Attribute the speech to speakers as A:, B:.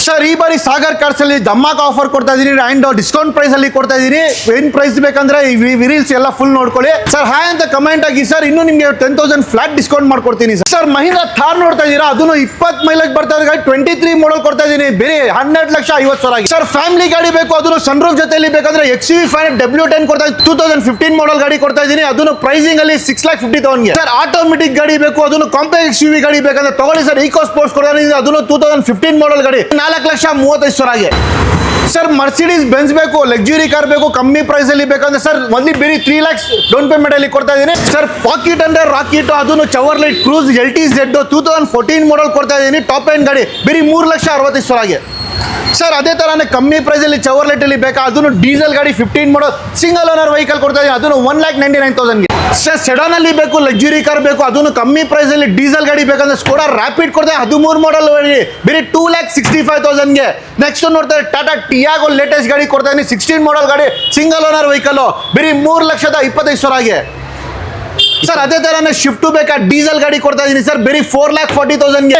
A: Sir ಈ ಬಾರಿ Sagar cars ಅಲ್ಲಿ ಧಮಾಕ ಆಫರ್ ಕೊಡ್ತಾ ಇದೀನಿ ಅಂಡ್ ಡಿಸ್ಕೌಂಟ್ ಪ್ರೈಸ್ ಅಲ್ಲಿ ಕೊಡ್ತಾ ಇದೀನಿ. ಏನ್ ಪ್ರೈಸ್ ಬೇಕಂದ್ರೆ ಈ ರೀಲ್ಸ್ ಎಲ್ಲ ಫುಲ್ ನೋಡ್ಕೊಳ್ಳಿ ಸರ್. ಹಾಯ್ ಅಂತ ಕಮೆಂಟ್ ಆಗಿ ಸರ್. ಇನ್ನು ನಿಮಗೆ 10,000 ಫ್ಲಾಟ್ ಡಿಸ್ಕೌಂಟ್ ಮಾಡ್ಕೊಡ್ತೀನಿ ಸರ್. ಮಹೀಂದ್ರ ಥಾರ್ ನೋಡ್ತಾ ಇದೀರಾ, ಅದನ್ನು 20 ಮೈಲೇಜ್ ಬರ್ತಾ ಇದೆ. 23 ಮಾಡಲ್ ಕೊಡ್ತಾ ಇದೀನಿ ಬೇರೆ 12,50,000 ಸರ್. ಫ್ಯಾಮಿಲಿ ಗಾಡಿ ಬೇಕು, ಅದನ್ನು ಸನ್ರೂಫ್ ಜೊತೆಲಿ ಬೇಕಂದ್ರೆ XUV 500 W10 ಕೊಡ್ತಾ 2015 ಮಾಡಲ್ ಗಾಡಿ ಕೊಡ್ತಾ ಇದೀನಿ. ಅದನ್ನು ಪ್ರೈಸಿಂಗ್ ಅಲ್ಲಿ 6,50,000 ಸರ್. ಆಟೋಮೆಟಿಕ್ ಗಾಡಿ ಬೇಕು, ಅದನ್ನು ಕಾಂಪ್ಯಾಕ್ಟ್ XUV ಗಾಡಿ ಬೇಕಂದ್ರೆ ತಗೊಳ್ಳಿ ಸರ್. ಈಕೋ ಸ್ಪೋರ್ಟ್ಸ್ ಕೊಡ್ತಾ ಇದೀನಿ, ಅದನ್ನು 2015 ಮಾಡಲ್ ಗಾಡಿ 4,35,000 ಸರ್. ಮರ್ಸಿಡೀಸ್ ಬೆನ್ಸ್ ಬೇಕು, ಲಕ್ಸುರಿ ಕಾರ್ ಬೇಕು ಕಮ್ಮಿ ಪ್ರೈಸ್ ಅಲ್ಲಿ ಬೇಕಂದ್ರೆ ಸರ್ ಒಂದ್ಲಿ ಬೇರೆ 3 lakhs ಡೌನ್ ಪೇಮೆಂಟ್ ಅಲ್ಲಿ ಕೊಡ್ತಾ ಇದೀನಿ ಸರ್. ಪಾಕೆಟ್ ಅಂದ್ರೆ ರಾಕೆಟ್, ಅದನ್ನು ಚವರ್ಲೈಟ್ ಕ್ರೂಸ್ LTZ 2014 ಮಾಡಲ್ ಕೊಡ್ತಾ ಇದೀನಿ. ಟಾಪ್ ಎಂಡ್ ಗಾಡಿ ಬೇರೆ 3,65,000 ಸರ್. ಅದೇ ತರಾನೇ ಕಮ್ಮಿ ಪ್ರೈಸ್ ಅಲ್ಲಿ ಚವರ್ಲೈಟ್ ಅಲ್ಲಿ ಬೇಕಾ, ಅದನ್ನು ಡೀಸೆಲ್ ಗಾಡಿ 15 ಮಾಡಲ್ ಸಿಂಗಲ್ ಓನರ್ ವೆಹಿಕಲ್ ಕೊಡ್ತಾ ಇದೀನಿ, ಅದನ್ನು 1,99,000 ಸರ್. ಸೆಡಾನ್ ಅಲ್ಲಿ ಬೇಕು, ಲಕ್ಸುರಿ ಕಾರ್ ಬೇಕು, ಅದನ್ನು ಕಮ್ಮಿ ಪ್ರೈಸ್ ಅಲ್ಲಿ ಡೀಸೆಲ್ ಗಾಡಿ ಬೇಕಂದ್ರೆ ಸ್ಕೋಡಾ ರ್ಯಾಪಿಡ್ ಕೊಡ್ತಾ 13 ಮಾಡಲ್ ಬೇರೆ 2,65,000 ನೆಕ್ಸ್ಟ್ ನೋಡ್ತಾರೆ ಟಾಟಾ ಟಿಯಾಗೋ ಲೇಟೆಸ್ಟ್ ಗಾಡಿ ಕೊಡ್ತಾ ಇದೀನಿ. 16 ಮಾಡಲ್ ಗಾಡಿ ಸಿಂಗಲ್ ಓನರ್ ವೆಹಿಕಲ್ ಬೇರೆ 3,25,000 ಸರ್. ಅದೇ ತರಾನೇ ಶಿಫ್ಟ್ ಬೇಕಾ, ಡೀಸೆಲ್ ಗಾಡಿ ಕೊಡ್ತಾ ಇದೀನಿ ಸರ್ ಬೇರೆ 4,40,000